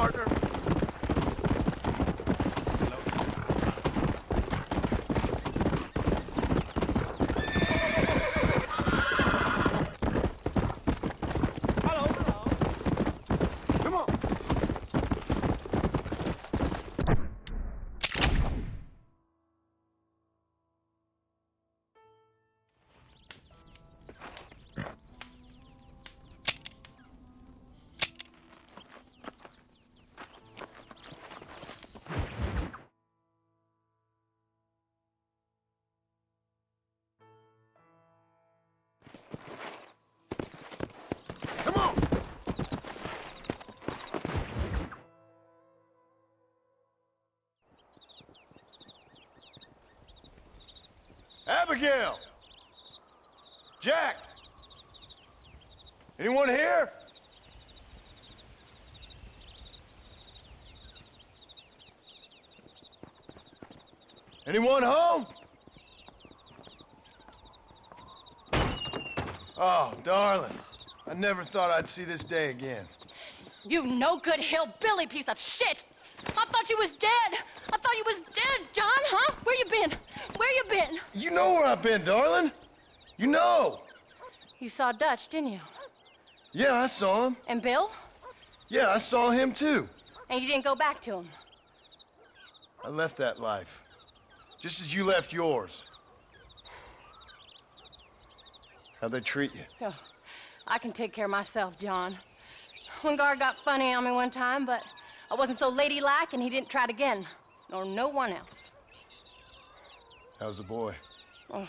partner. Abigail! Jack! Anyone here? Anyone home? Oh, darling. I never thought I'd see this day again. You no-good hillbilly piece of shit! I thought you was dead! I thought you was dead, John, huh? Where you been? Where you been? You know where I've been, darling. You know. You saw Dutch, didn't you? Yeah, I saw him. And Bill? Yeah, I saw him too. And you didn't go back to him? I left that life. Just as you left yours. How'd they treat you? Oh, I can take care of myself, John. One guard got funny on me one time, but I wasn't so ladylike, and he didn't try it again. Nor no one else. How's the boy? Oh,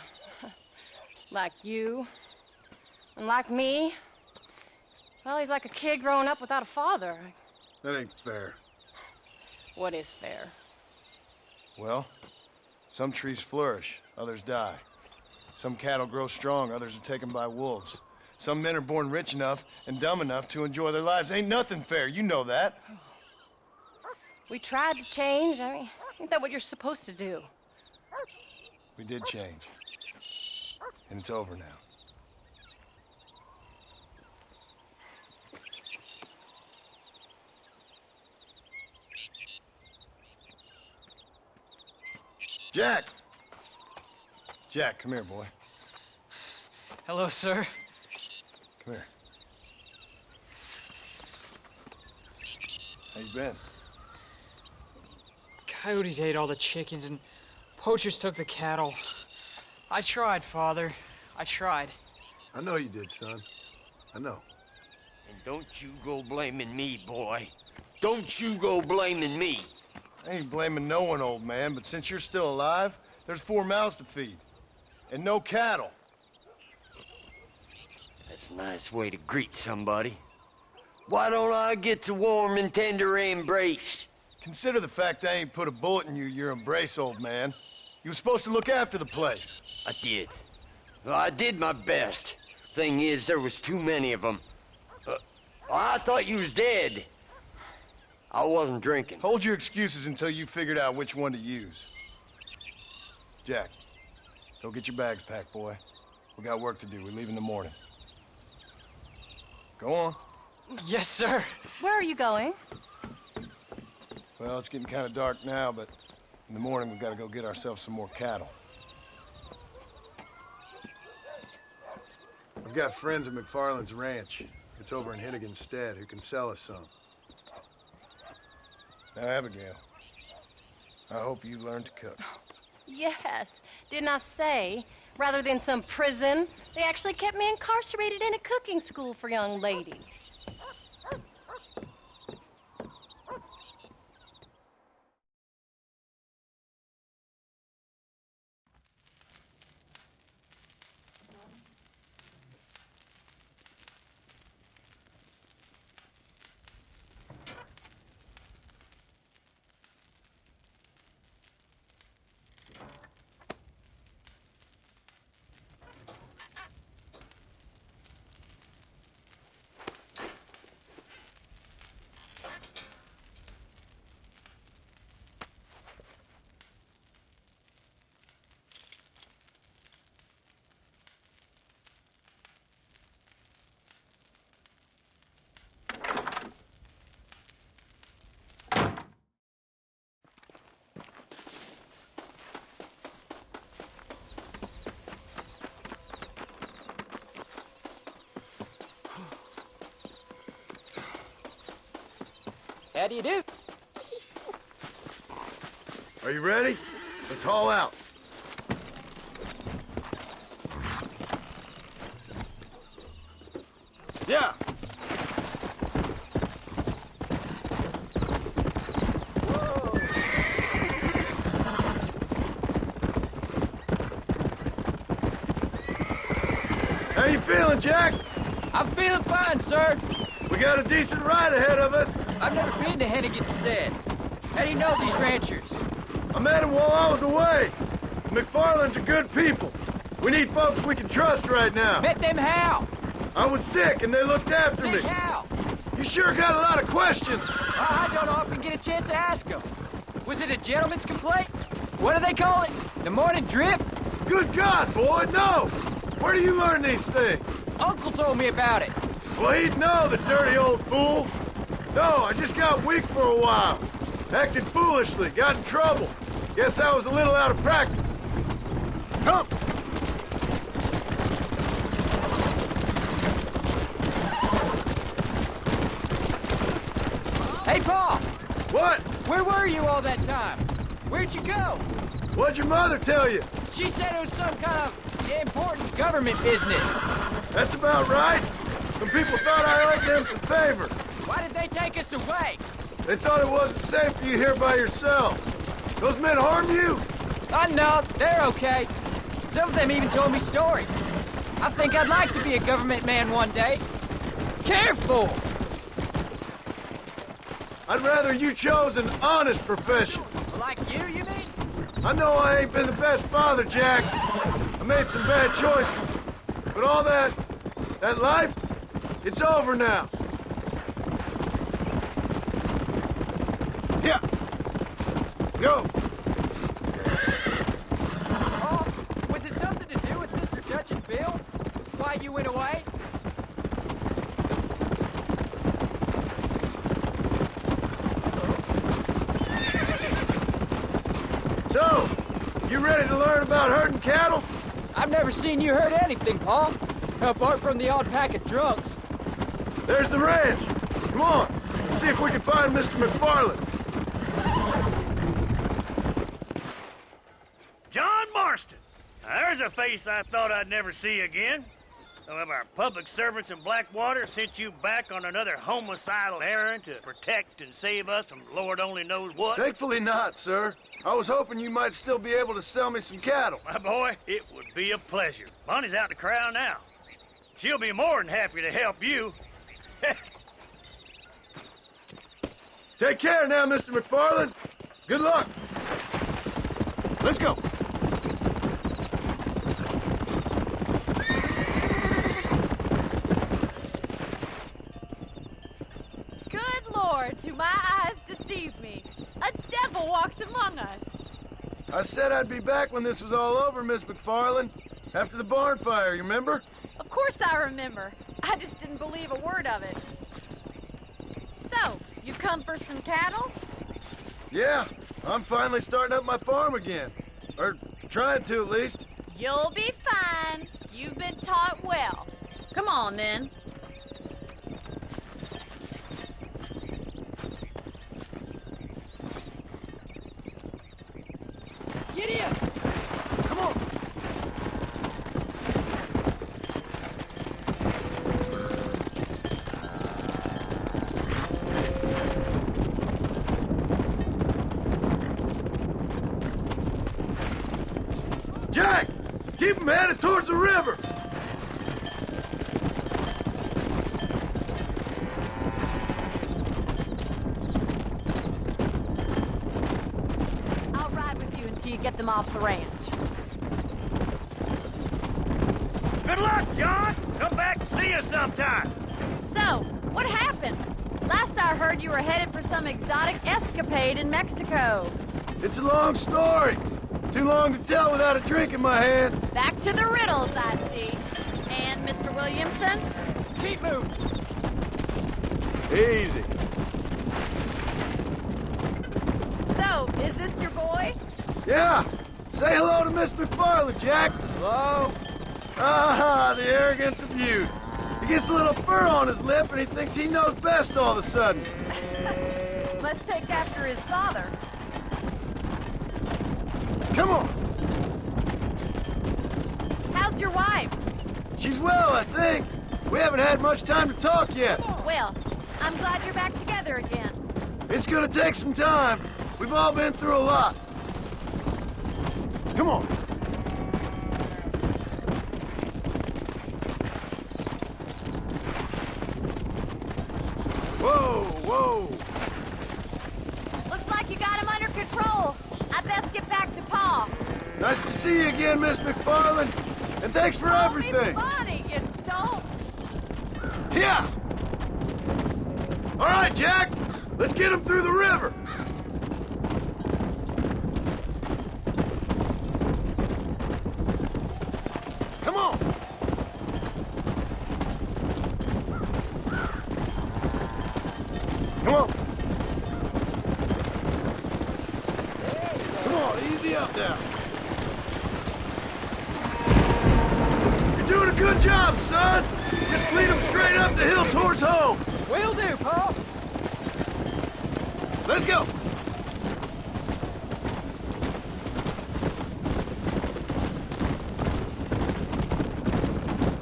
like you. And like me. Well, he's like a kid growing up without a father. That ain't fair. What is fair? Well, some trees flourish, others die. Some cattle grow strong, others are taken by wolves. Some men are born rich enough and dumb enough to enjoy their lives. Ain't nothing fair, you know that. We tried to change. I mean, ain't that what you're supposed to do? We did change. And it's over now. Jack! Jack, come here, boy. Hello, sir. Come here. How you been? Coyotes ate all the chickens and poachers took the cattle. I tried, Father. I tried. I know you did, son. I know. And don't you go blaming me, boy. Don't you go blaming me. I ain't blaming no one, old man, but since you're still alive, there's 4 mouths to feed. And no cattle. That's a nice way to greet somebody. Why don't I get the warm and tender embrace? Consider the fact I ain't put a bullet in your embrace, old man. You were supposed to look after the place. I did. Well, I did my best. Thing is, there was too many of them. I thought you was dead. I wasn't drinking. Hold your excuses until you figured out which one to use. Jack, go get your bags packed, boy. We got work to do. We leave in the morning. Go on. Yes, sir. Where are you going? Well, it's getting kind of dark now, but in the morning we've got to go get ourselves some more cattle. I've got friends at MacFarlane's ranch. It's over in Hennigan's stead who can sell us some. Now, Abigail, I hope you learn to cook. Yes. Didn't I say, rather than some prison, they actually kept me incarcerated in a cooking school for young ladies. How do you do? Are you ready? Let's haul out. Yeah. How you feeling, Jack? I'm feeling fine, sir. We got a decent ride ahead of us. I've never been to Hennigan's Stead. How do you know these ranchers? I met them while I was away. MacFarlane's are good people. We need folks we can trust right now. Met them how? I was sick and they looked after me. Sick how? You sure got a lot of questions. I don't often get a chance to ask them. Was it a gentleman's complaint? What do they call it? The morning drip? Good God, boy, no! Where do you learn these things? Uncle told me about it. Well, he'd know, the dirty old fool. No, I just got weak for a while. Acted foolishly, got in trouble. Guess I was a little out of practice. Come! Hey, Pa! What? Where were you all that time? Where'd you go? What'd your mother tell you? She said it was some kind of important government business. That's about right. Some people thought I owed them some favor. Why did they take us away? They thought it wasn't safe for you here by yourself. Those men harm you? Oh, no, they're okay. Some of them even told me stories. I think I'd like to be a government man one day. Careful! I'd rather you chose an honest profession. Like you mean? I know I ain't been the best father, Jack. I made some bad choices. But all that life, it's over now. Yeah. Go. Oh, was it something to do with Mr. Dutch and Bill? Why you went away? So, you ready to learn about herding cattle? I've never seen you hurt anything, Paul. Apart from the odd pack of drunks. There's the ranch. Come on, let's see if we can find Mr. MacFarlane. John Marston. Now, there's a face I thought I'd never see again. Some of our public servants in Blackwater sent you back on another homicidal errand to protect and save us from Lord only knows what. Thankfully not, sir. I was hoping you might still be able to sell me some cattle. My boy, it would be a pleasure. Bonnie's out in the crowd now. She'll be more than happy to help you. Take care now, Mr. MacFarlane. Good luck. Let's go. Good Lord, do my eyes deceive me? A devil walks among us. I said I'd be back when this was all over, Miss MacFarlane. After the barn fire, you remember? Of course I remember. I just didn't believe a word of it. So, you've come for some cattle? Yeah, I'm finally starting up my farm again. Or trying to, at least. You'll be fine. You've been taught well. Come on, then. Giddy up! Come on. Jack, keep them headed towards the river. I'll ride with you until you get them off the ranch. Good luck, John. Come back and see us sometime. So, what happened? Last I heard you were headed for some exotic escapade in Mexico. It's a long story. Too long to tell without a drink in my hand. Back to the riddles, I see. And Mr. Williamson? Keep moving! Easy. So, is this your boy? Yeah. Say hello to Miss MacFarlane, Jack. Hello? Ah, the arrogance of youth. He gets a little fur on his lip and he thinks he knows best all of a sudden. Must take after his father. Come on! How's your wife? She's well, I think. We haven't had much time to talk yet. Well, I'm glad you're back together again. It's gonna take some time. We've all been through a lot. Come on. Whoa, whoa. Looks like you got him under control. I best get back to Pa. Nice to see you again, Miss MacFarlane. And thanks for Call me everything. Bonnie, you don't. Yeah! All right, Jack. Let's get him through the river. Come on. Come on. Come on, easy up now. You're doing a good job, son. Just lead him straight up the hill towards home. Will do, Pa. Let's go.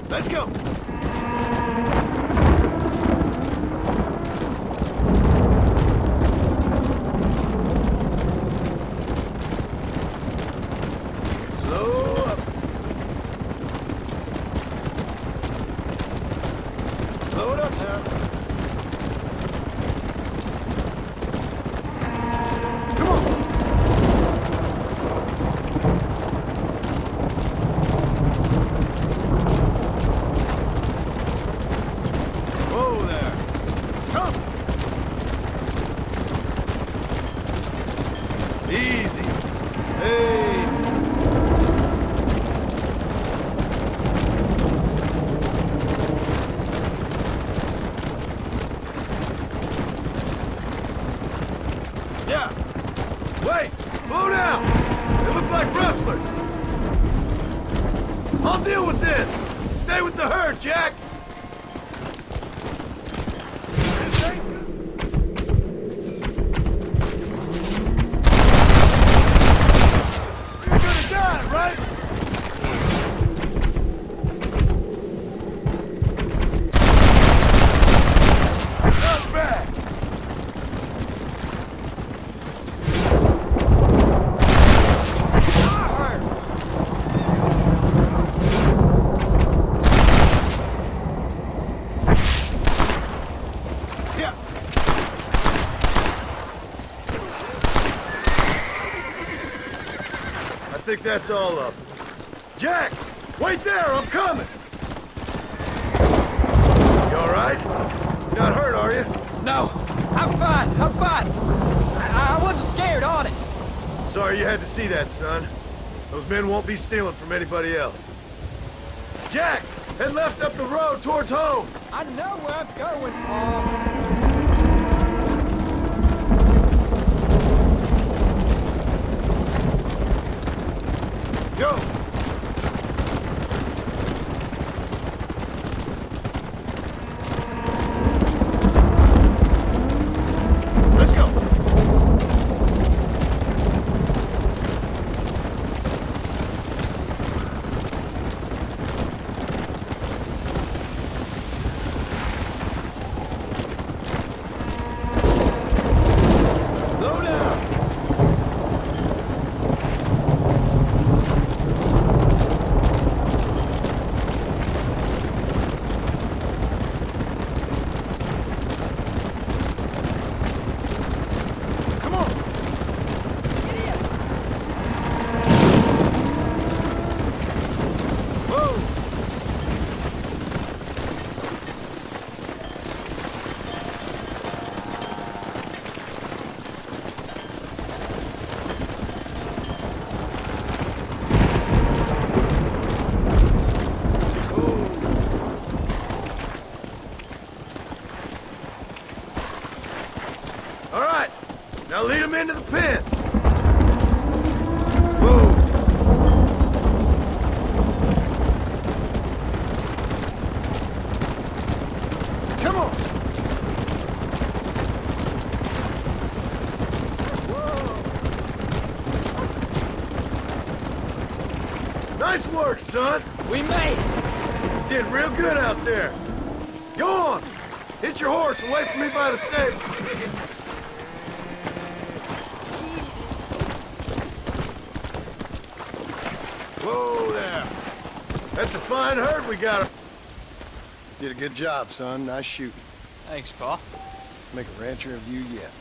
Let's go. Slow up. Slow it up now. Come on. Whoa there. Come. Easy. Hey. Yeah. Wait. Slow down. They look like rustlers. I'll deal with this. Stay with the herd, Jack. You're gonna die, right? Not bad. Yeah. I think that's all up. Jack! Wait there! I'm coming! You alright? You're not hurt, are you? No, I'm fine. I'm fine. I wasn't scared, honest. Sorry you had to see that, son. Those men won't be stealing from anybody else. Jack! Head left up the road towards home! I know where I'm going, Pa. Go! Let's go! Slow down! Come on! Whoa! All right, now lead him into the pen. Whoa! Come on! work, son. We made it. Did real good out there. Go on. Hit your horse and wait for me by the stable. Whoa there. That's a fine herd we got. Did a good job, son. Nice shooting. Thanks, Pa. Make a rancher of you yet.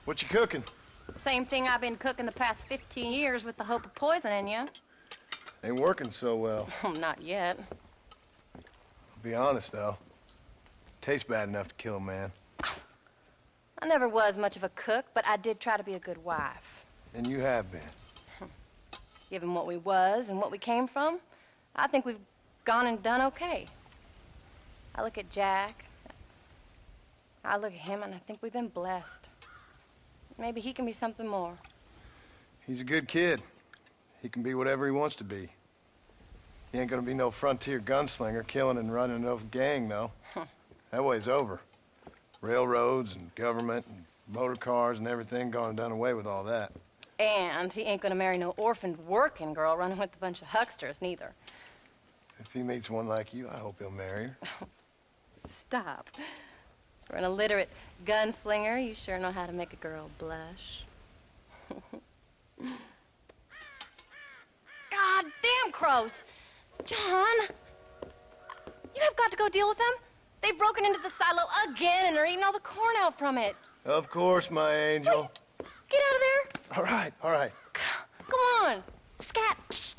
What you cooking? Same thing I've been cooking the past 15 years with the hope of poisoning you. Ain't working so well. Not yet. Be honest, though. Tastes bad enough to kill a man. I never was much of a cook, but I did try to be a good wife. And you have been. Given what we was and what we came from, I think we've gone and done okay. I look at Jack. I look at him, and I think we've been blessed. Maybe he can be something more. He's a good kid. He can be whatever he wants to be. He ain't gonna be no frontier gunslinger killing and running no gang, though. That way's over. Railroads and government and motor cars and everything gone and done away with all that. And he ain't gonna marry no orphaned working girl running with a bunch of hucksters, neither. If he meets one like you, I hope he'll marry her. Stop. For an illiterate gunslinger, you sure know how to make a girl blush. God damn crows! John! You have got to go deal with them. They've broken into the silo again and are eating all the corn out from it. Of course, my angel. Wait, get out of there. All right, all right. Come on. Scat. Shh.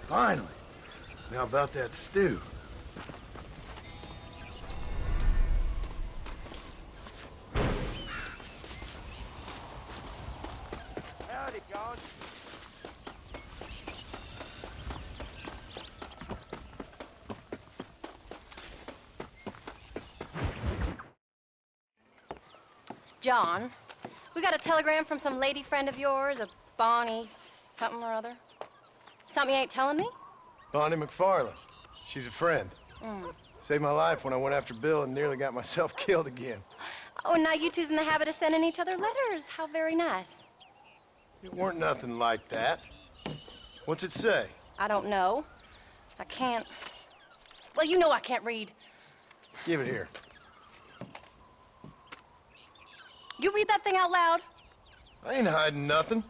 Finally. Now about that stew. Howdy, John. John, we got a telegram from some lady friend of yours, a Bonnie something or other. Something you ain't telling me? Bonnie MacFarlane. She's a friend. Mm. Saved my life when I went after Bill and nearly got myself killed again. Oh, and now you two's in the habit of sending each other letters. How very nice. It weren't nothing like that. What's it say? I don't know. I can't. Well, you know I can't read. Give it here. You read that thing out loud. I ain't hiding nothing.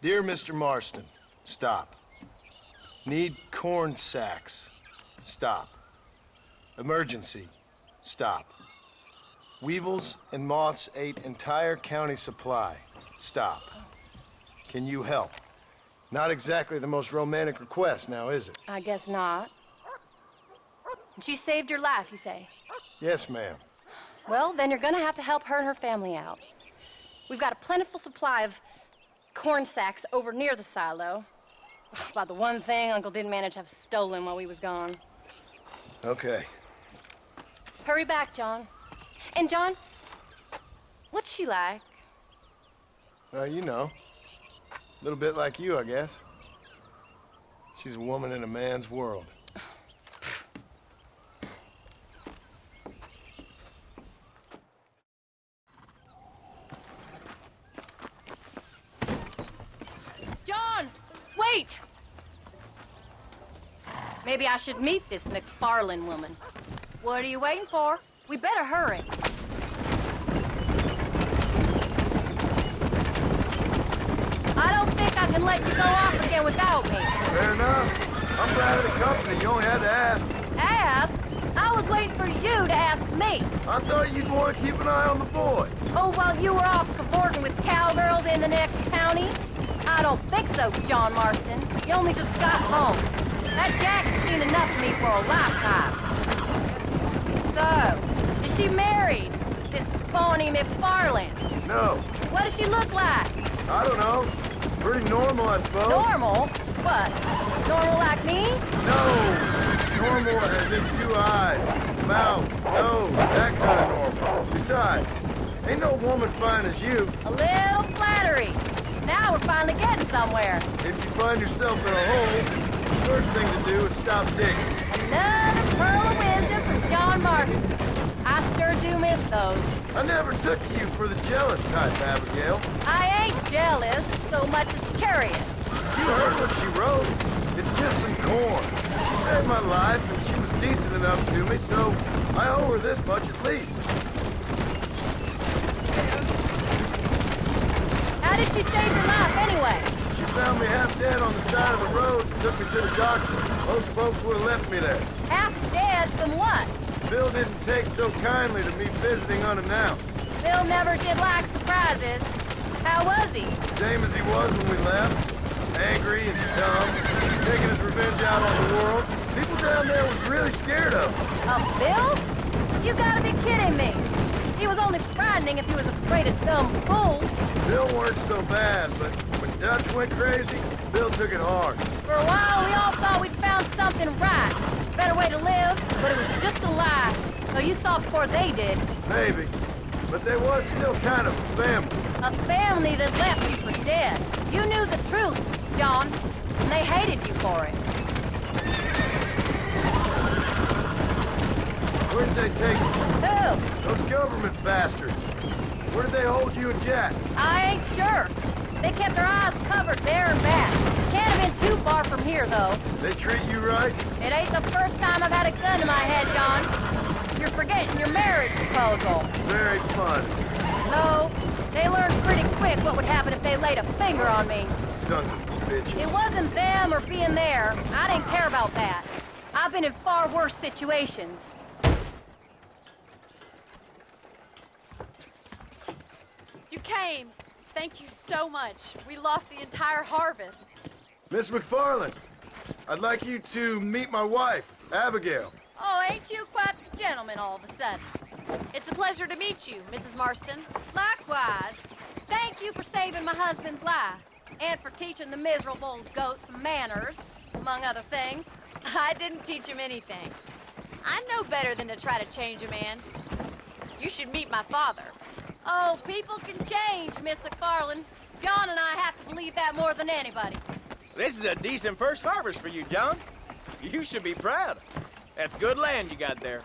Dear Mr. Marston, stop. Need corn sacks. Stop. Emergency. Stop. Weevils and moths ate entire county supply. Stop. Can you help? Not exactly the most romantic request, now is it? I guess not. And she saved your life, you say? Yes, ma'am. Well, then you're gonna have to help her and her family out. We've got a plentiful supply of corn sacks over near the silo. About the one thing Uncle didn't manage to have stolen while we was gone. Okay. Hurry back, John. And John, what's she like? You know. A little bit like you, I guess. She's a woman in a man's world. John, wait! Maybe I should meet this MacFarlane woman. What are you waiting for? We better hurry. I don't think I can let you go off again without me. Fair enough. I'm glad of the company. You only had to ask. Ask? I was waiting for you to ask me. I thought you'd want to keep an eye on the boy. Oh, while you were off cavorting with cowgirls in the next county? I don't think so, John Marston. You only just got home. That Jack has seen enough of me for a lifetime. So, is she married? This Bonnie MacFarlane? No. What does she look like? I don't know. Pretty normal, I suppose. Normal? What? Normal like me? No. Normal as in 2 eyes, mouth, nose, that kind of normal. Besides, ain't no woman fine as you. A little flattery. Now we're finally getting somewhere. If you find yourself in a hole, the first thing to do is stop digging. Another pearl of wisdom from John Marston. I sure do miss those. I never took you for the jealous type, Abigail. I ain't jealous so much as curious. You heard what she wrote. It's just some corn. She saved my life, and she was decent enough to me, so I owe her this much at least. How did she save your life anyway? She found me half dead on the side of the road and took me to the doctor. Most folks would have left me there. Half dead from what? Bill didn't take so kindly to me visiting unannounced. Bill never did like surprises. How was he? Same as he was when we left. Angry and dumb, taking his revenge out on the world. People down there was really scared of him. Of Bill? You gotta be kidding me. He was only frightening if he was afraid of dumb fools. Bill weren't so bad, but when Dutch went crazy, Bill took it hard. For a while, we all thought we'd found something right. Better way to live, but it was just a lie. So you saw before they did. Maybe. But there was still kind of a family. A family that left you for dead. You knew the truth, John, and they hated you for it. Where did they take you? Who? Those government bastards. Where did they hold you and Jack? I ain't sure. They kept their eyes covered there and back. Can't have been too far from here, though. They treat you right? It ain't the first time I've had a gun to my head, John. You're forgetting your marriage proposal. Very fun. No, they learned pretty quick what would happen if they laid a finger on me. Sons of bitches. It wasn't them or being there. I didn't care about that. I've been in far worse situations. You came. Thank you so much. We lost the entire harvest. Miss MacFarlane, I'd like you to meet my wife, Abigail. Oh, ain't you quite the gentleman all of a sudden? It's a pleasure to meet you, Mrs. Marston. Likewise. Thank you for saving my husband's life. And for teaching the miserable goat some manners, among other things. I didn't teach him anything. I know better than to try to change a man. You should meet my father. Oh, people can change, Miss MacFarlane. John and I have to believe that more than anybody. This is a decent first harvest for you, John. You should be proud. That's good land you got there.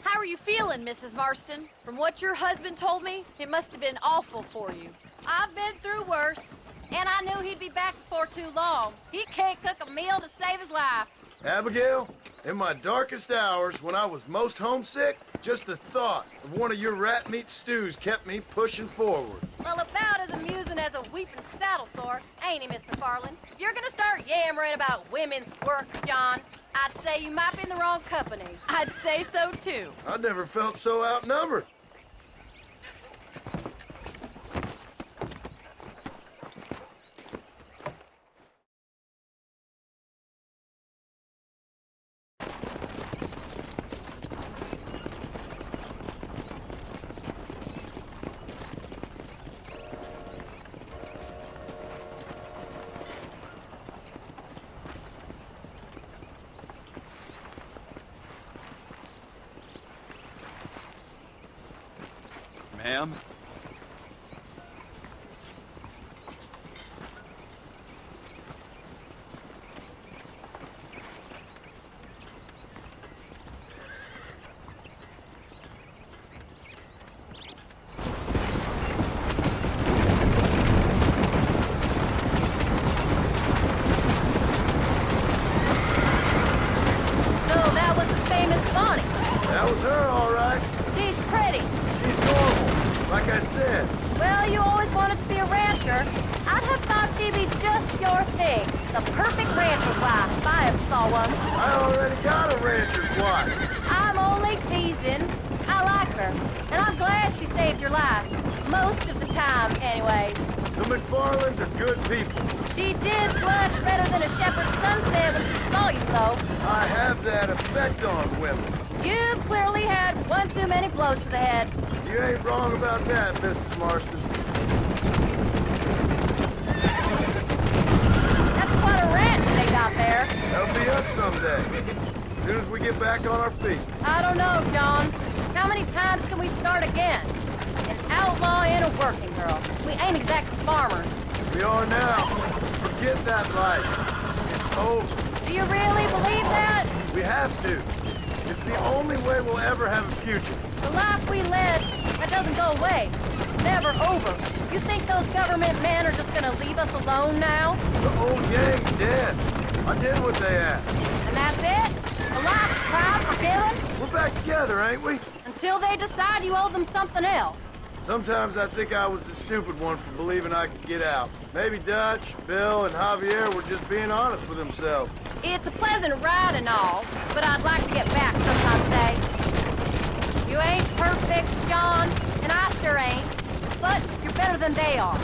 How are you feeling, Mrs. Marston? From what your husband told me, it must have been awful for you. I've been through worse, and I knew he'd be back before too long. He can't cook a meal to save his life. Abigail, in my darkest hours, when I was most homesick, just the thought of one of your rat meat stews kept me pushing forward. Well, about as amusing as a weeping saddle sore, ain't he, Miss MacFarlane? If you're gonna start yammering about women's work, John, I'd say you might be in the wrong company. I'd say so, too. I never felt so outnumbered. ma'am. Bonnie. That was her, all right. She's pretty. She's normal, like I said. Well, you always wanted to be a rancher. I'd have thought she'd be just your thing. The perfect rancher's wife, if I ever saw one. I already got a rancher's wife. I'm only teasing. I like her, and I'm glad she saved your life. Most of the time, anyways. The MacFarlanes are good people. She did blush better than a shepherd's sunset when she saw you, though. I have that effect on women. You've clearly had one too many blows to the head. You ain't wrong about that, Mrs. Marston. That's quite a ranch they got there. That'll be us someday. As soon as we get back on our feet. I don't know, John. How many times can we start again? An outlaw and a working girl. We ain't exactly farmers. We are now. Forget that life. It's over. Do you really believe that? We have to. It's the only way we'll ever have a future. The life we led, that doesn't go away. It's never over. You think those government men are just gonna leave us alone now? The old gang's dead. I did what they asked. And that's it? A life tried, forgiven? We're back together, ain't we? Until they decide you owe them something else. Sometimes I think I was the stupid one for believing I could get out. Maybe Dutch, Bill, and Javier were just being honest with themselves. It's a pleasant ride and all, but I'd like to get back sometime today. You ain't perfect, John, and I sure ain't. But you're better than they are,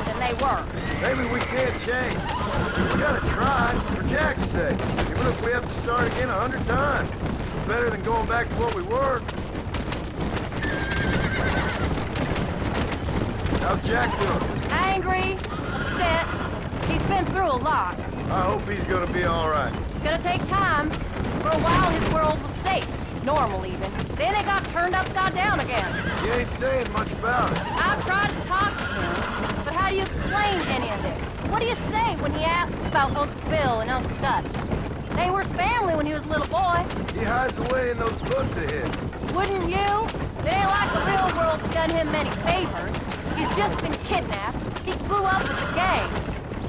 than they were. Maybe we can't change. We gotta try, for Jack's sake. Even if we have to start again 100 times. It's better than going back to what we were. How's Jack doing? Angry, upset. He's been through a lot. I hope he's gonna be all right. It's gonna take time. For a while, his world was safe. Normal, even. Then it got turned upside down again. You ain't saying much about it. I've tried to talk to him, but how do you explain any of it? What do you say when he asks about Uncle Bill and Uncle Dutch? They were his family when he was a little boy. He hides away in those books of his. Wouldn't you? It ain't like the real world's done him many favors. He's just been kidnapped. He grew up with the gang.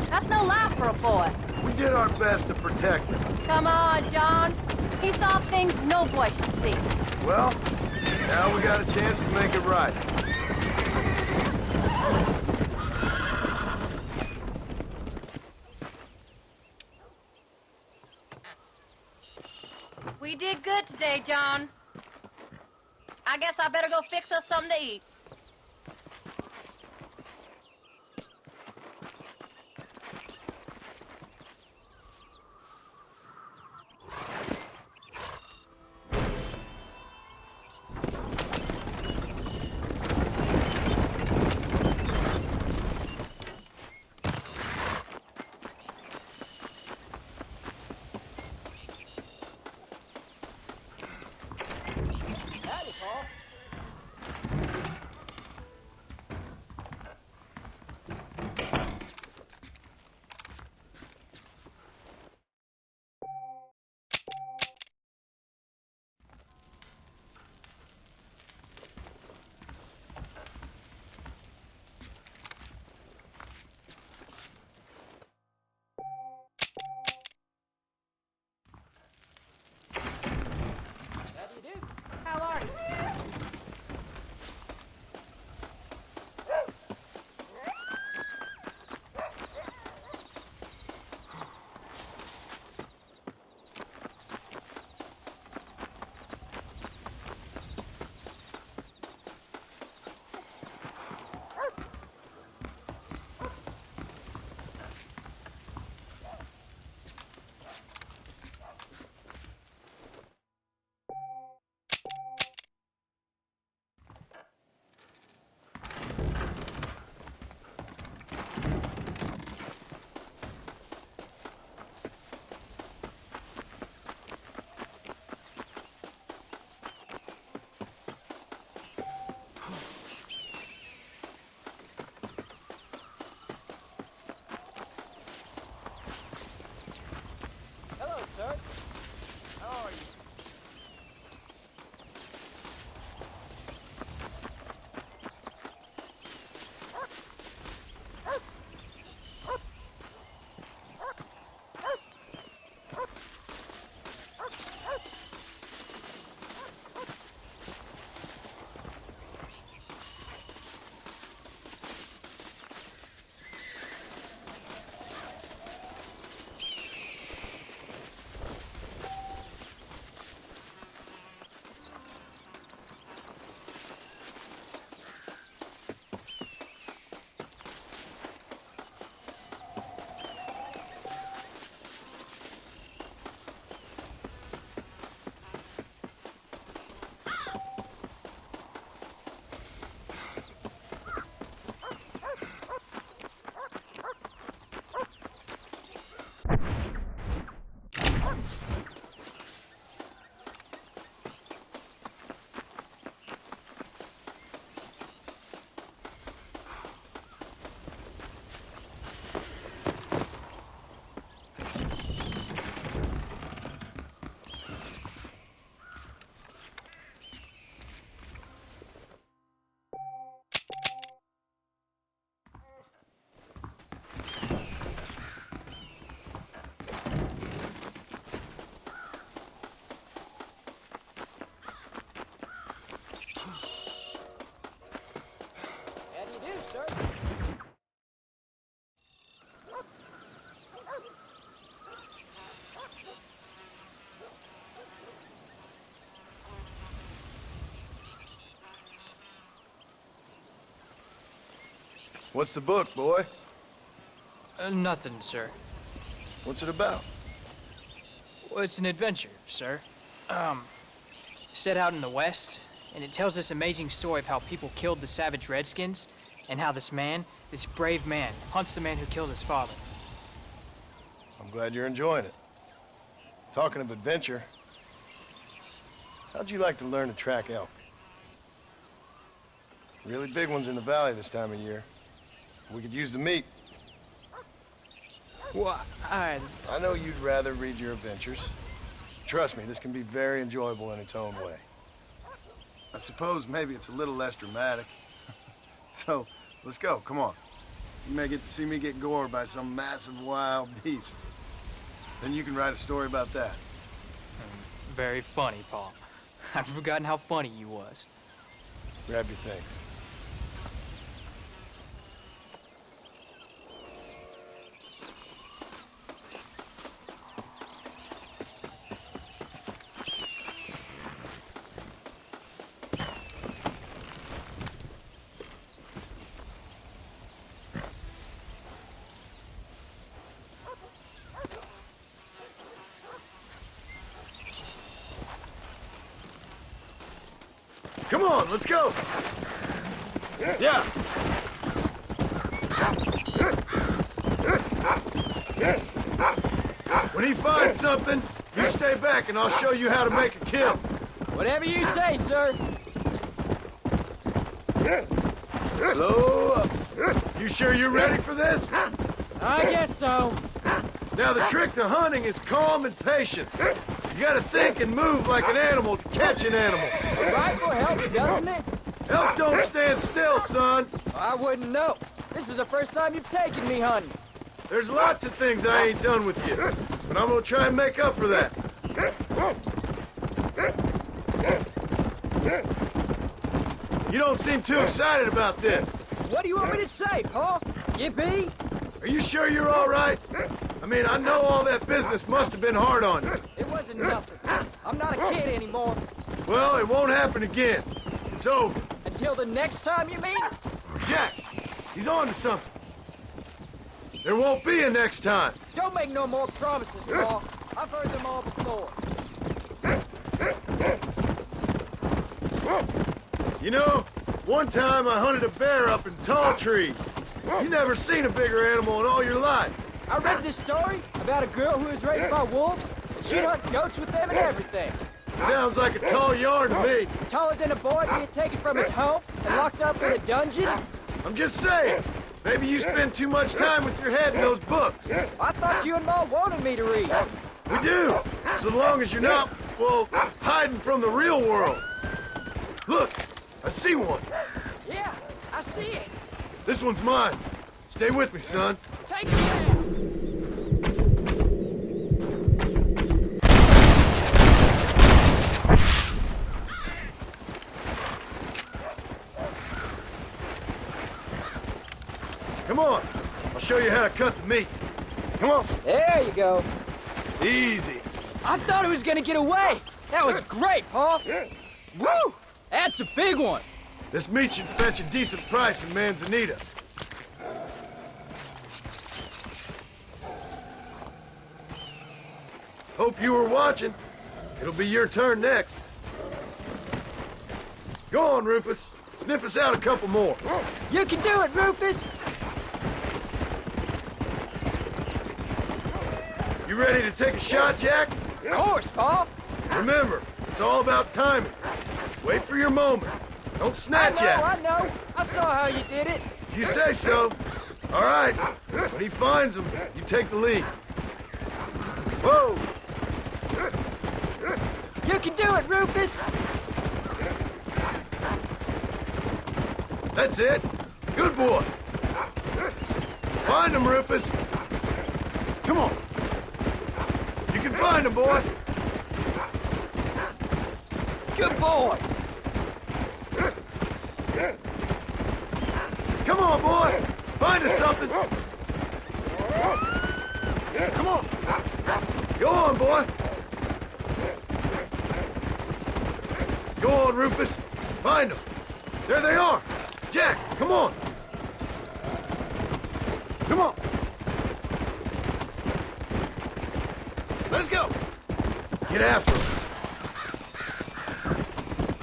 That's no life for a boy. We did our best to protect him. Come on, John. He saw things no boy should see. Well, now we got a chance to make it right. We did good today, John. I guess I better go fix us something to eat. How are you? What's the book, boy? Nothing, sir. What's it about? Well, it's an adventure, sir. Set out in the West, and it tells this amazing story of how people killed the savage Redskins, and how this man, this brave man, hunts the man who killed his father. I'm glad you're enjoying it. Talking of adventure, how'd you like to learn to track elk? Really big ones in the valley this time of year. We could use the meat. Well, I know you'd rather read your adventures. Trust me, this can be very enjoyable in its own way. I suppose maybe it's a little less dramatic. So, let's go, come on. You may get to see me get gored by some massive wild beast. Then you can write a story about that. Very funny, Paul. I'd forgotten how funny you was. Grab your things. Come on, let's go! Yeah! When he finds something, you stay back and I'll show you how to make a kill. Whatever you say, sir. Slow up. You sure you're ready for this? I guess so. Now, the trick to hunting is calm and patience. You gotta think and move like an animal to catch an animal. A rifle helps, doesn't it? Elk don't stand still, son. I wouldn't know. This is the first time you've taken me hunting. There's lots of things I ain't done with you, but I'm gonna try and make up for that. You don't seem too excited about this. What do you want me to say, Paul? Yippee? Are you sure you're all right? I mean, I know all that business must have been hard on you. It wasn't nothing. I'm not a kid anymore. Well, it won't happen again. It's over. Until the next time, you mean? Jack, he's on to something. There won't be a next time. Don't make no more promises, Paul. I've heard them all before. You know, one time I hunted a bear up in tall trees. You never seen a bigger animal in all your life. I read this story about a girl who was raised by wolves, and she'd hunt goats with them and everything. Sounds like a tall yarn to me. Taller than a boy being taken from his home and locked up in a dungeon? I'm just saying. Maybe you spend too much time with your head in those books. I thought you and Ma wanted me to read. We do, so long as you're not, well, hiding from the real world. Look, I see one. Yeah, I see it. This one's mine. Stay with me, son. Take it down. Come on. I'll show you how to cut the meat. Come on. There you go. Easy. I thought he was gonna get away. That was great, Paul. Woo! That's a big one. This meat should fetch a decent price in Manzanita. Hope you were watching. It'll be your turn next. Go on, Rufus. Sniff us out a couple more. You can do it, Rufus. You ready to take a shot, Jack? Of course, Paul. Remember, it's all about timing. Wait for your moment. Don't snatch at it. I know. I saw how you did it. If you say so. All right. When he finds them, you take the lead. Whoa! You can do it, Rufus. That's it. Good boy. Find him, Rufus. Come on. You can find him, boy. Good boy. Come on, boy. Find us something. Come on. Go on, boy. Go on, Rufus. Find them. There they are. Jack, come on. Get after him.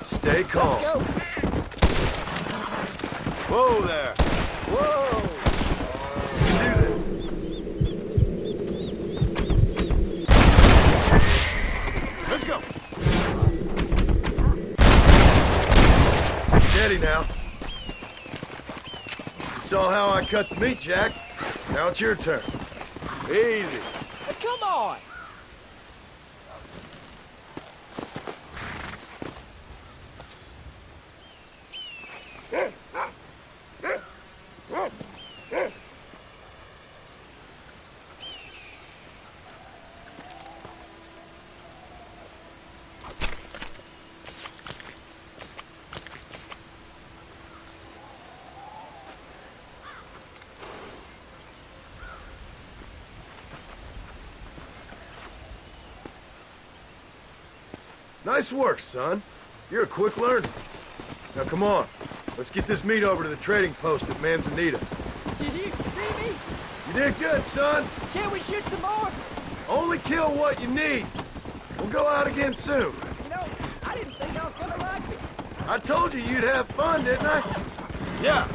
Stay calm. Go. Whoa there. Whoa. You can do this. Let's go. Steady now. You saw how I cut the meat, Jack. Now it's your turn. Easy. Come on. Nice work, son. You're a quick learner. Now come on. Let's get this meat over to the trading post at Manzanita. Did you see me? You did good, son. Can't we shoot some more? Only kill what you need. We'll go out again soon. You know, I didn't think I was gonna like it. I told you you'd have fun, didn't I? Yeah.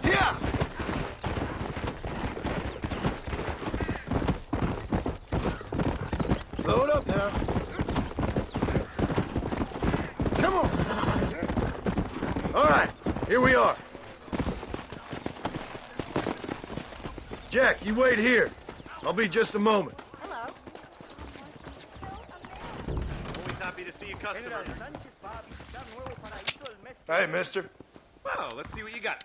Yeah. Slow it up now. Come on. All right, here we are. Jack, you wait here. I'll be just a moment. Always happy to see a customer. Hey, mister. Well, let's see what you got.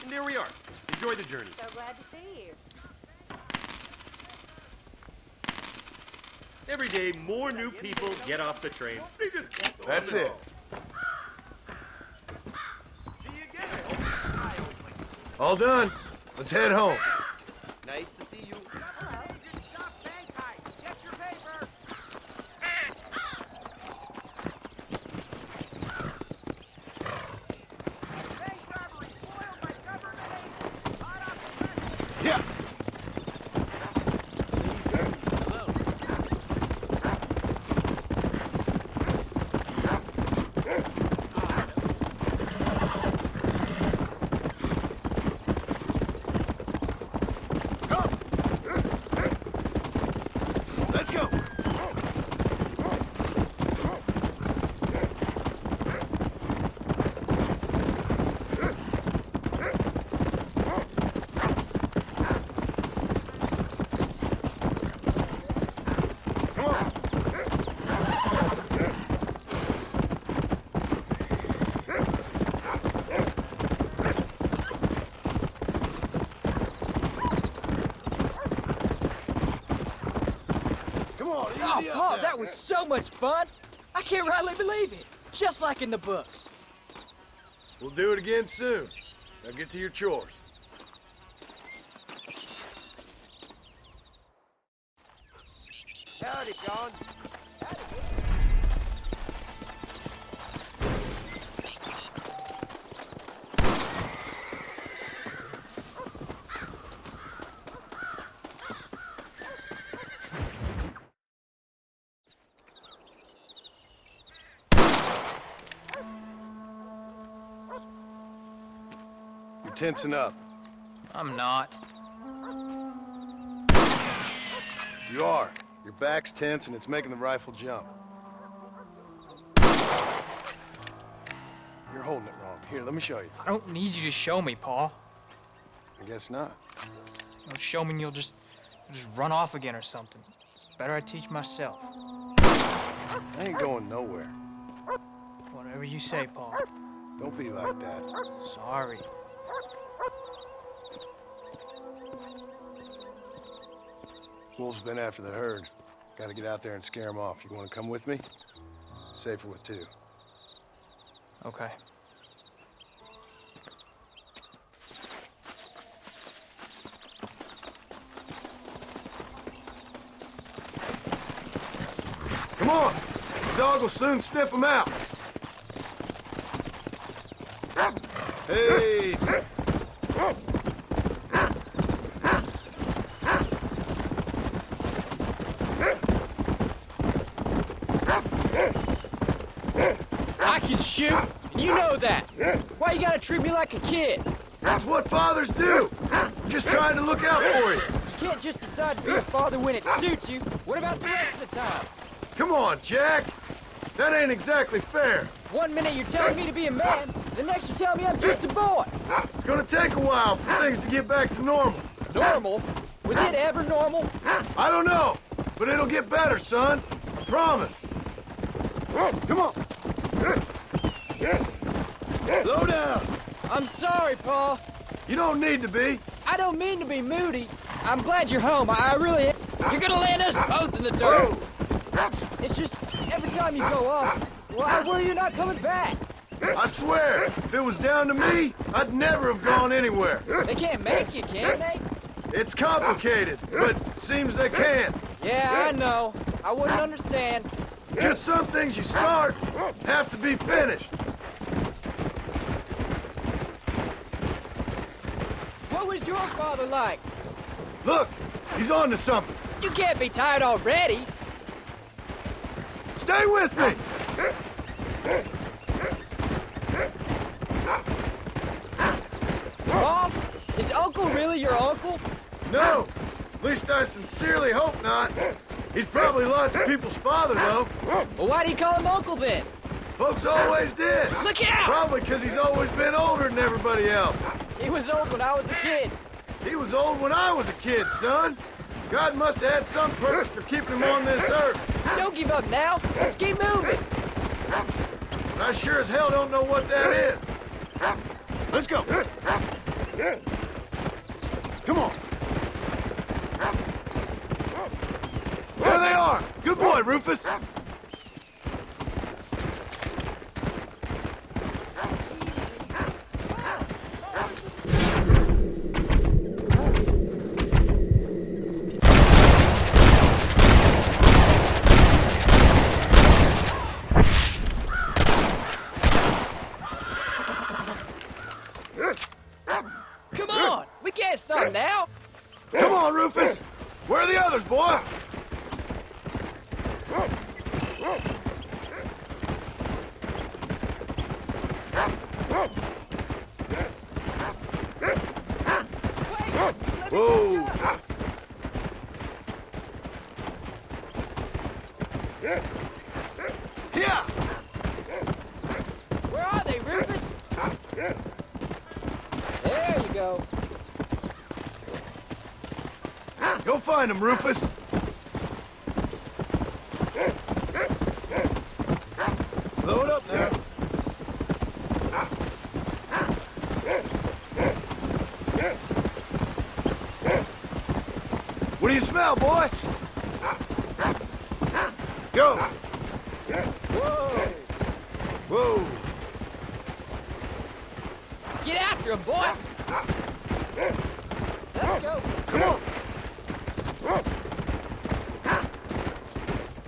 And there we are. Enjoy the journey. So glad to see you. Every day, more new people get off the train. They just keep going. That's it. See you again. All done. Let's head home. Nice to see you. Yeah. Come. Let's go. Come on. Come on, easy Oh, up Paul, there. that was so much fun. I can't rightly believe it. Just like in the books. We'll do it again soon. Now get to your chores. Howdy, John. You're tensing up. I'm not. You are. Your back's tense and it's making the rifle jump. You're holding it wrong. Here, let me show you. I don't need you to show me, Paul. I guess not. Don't show me and you'll just run off again or something. It's better I teach myself. I ain't going nowhere. Whatever you say, Paul. Don't be like that. Sorry. Wolves been after the herd. Gotta get out there and scare them off. You wanna come with me? Safer with two. Okay. Come on. The dog will soon sniff them out. Hey! I can shoot, and you know that. Why you gotta treat me like a kid? That's what fathers do. Just trying to look out for you. You can't just decide to be a father when it suits you. What about the rest of the time? Come on, Jack. That ain't exactly fair. One minute you're telling me to be a man, the next you're telling me I'm just a boy. It's gonna take a while for things to get back to normal. Normal? Was it ever normal? I don't know, but it'll get better, son. I promise. Come on. Slow down. I'm sorry, Paul. You don't need to be. I don't mean to be moody. I'm glad you're home. I really am. You're gonna land us both in the dirt. It's just, every time you go off, well, I worry you're not coming back. I swear, if it was down to me, I'd never have gone anywhere. They can't make you, can they? It's complicated, but it seems they can. Yeah, I know. I wouldn't understand. Just some things you start have to be finished. What was your father like? Look, he's on to something. You can't be tired already. Stay with me. Mom, is Uncle really your uncle? No, at least I sincerely hope not. He's probably lots of people's father, though. Well, why do you call him uncle then? Folks always did. Look out! Probably because he's always been older than everybody else. He was old when I was a kid. He was old when I was a kid, son. God must have had some purpose for keeping him on this earth. Don't give up now. Let's keep moving. And I sure as hell don't know what that is. Let's go. Come on. There they are. Good boy, Rufus. Come on. We can't stop now. Come on, Rufus. Where are the others, boy? Whoa. Yeah. Where are they, Rufus? There you go. Go find them, Rufus. Slow it up now. What do you smell, boy? Go. Whoa. Whoa. Get after him, boy. Let's go. Come on.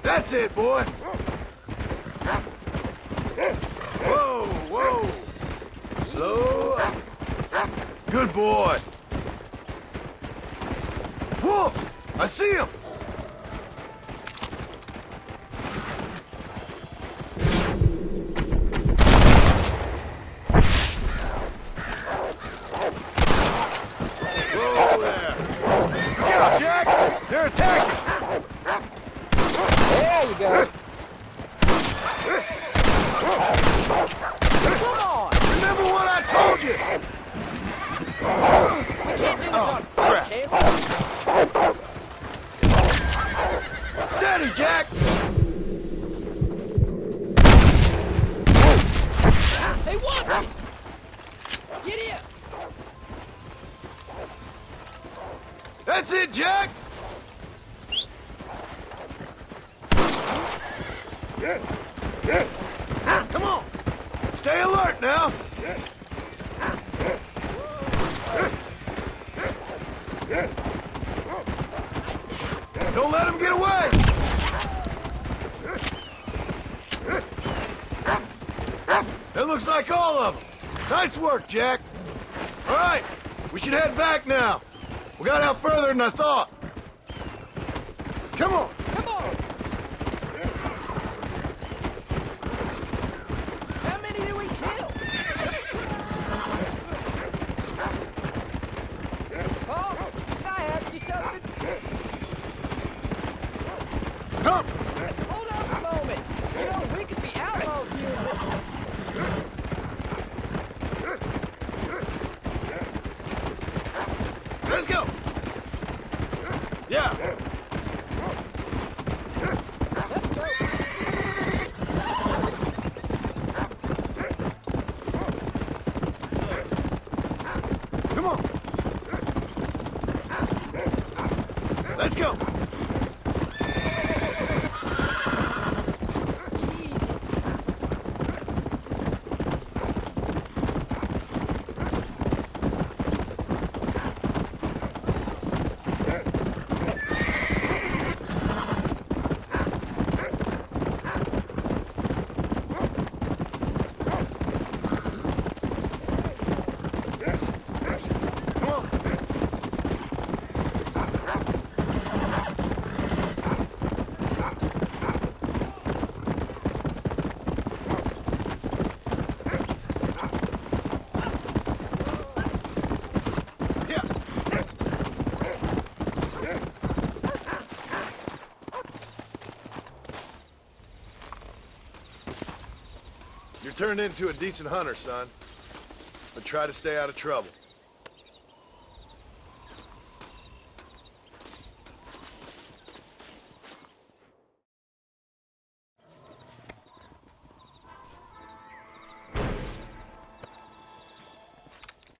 That's it, boy. Whoa, whoa. Slow up. Good boy. Wolves! I see him! Whoa there! Get up, Jack! They're attacking! There you go. Come on! Remember what I told you! We can't do this on foot, can we? Steady, Jack! They want me! Get in! That's it, Jack! Come on! Stay alert now! Don't let him get away! Looks like all of them. Nice work, Jack. All right, we should head back now. We got out further than I thought. Come on. Come on! How many do we kill? Oh, can I ask you something? Come. Hold on a moment. You know, we could be outlaws here, but... Let's go. Yeah. Let's go. Come on. Let's go. You're turned into a decent hunter, son. But try to stay out of trouble.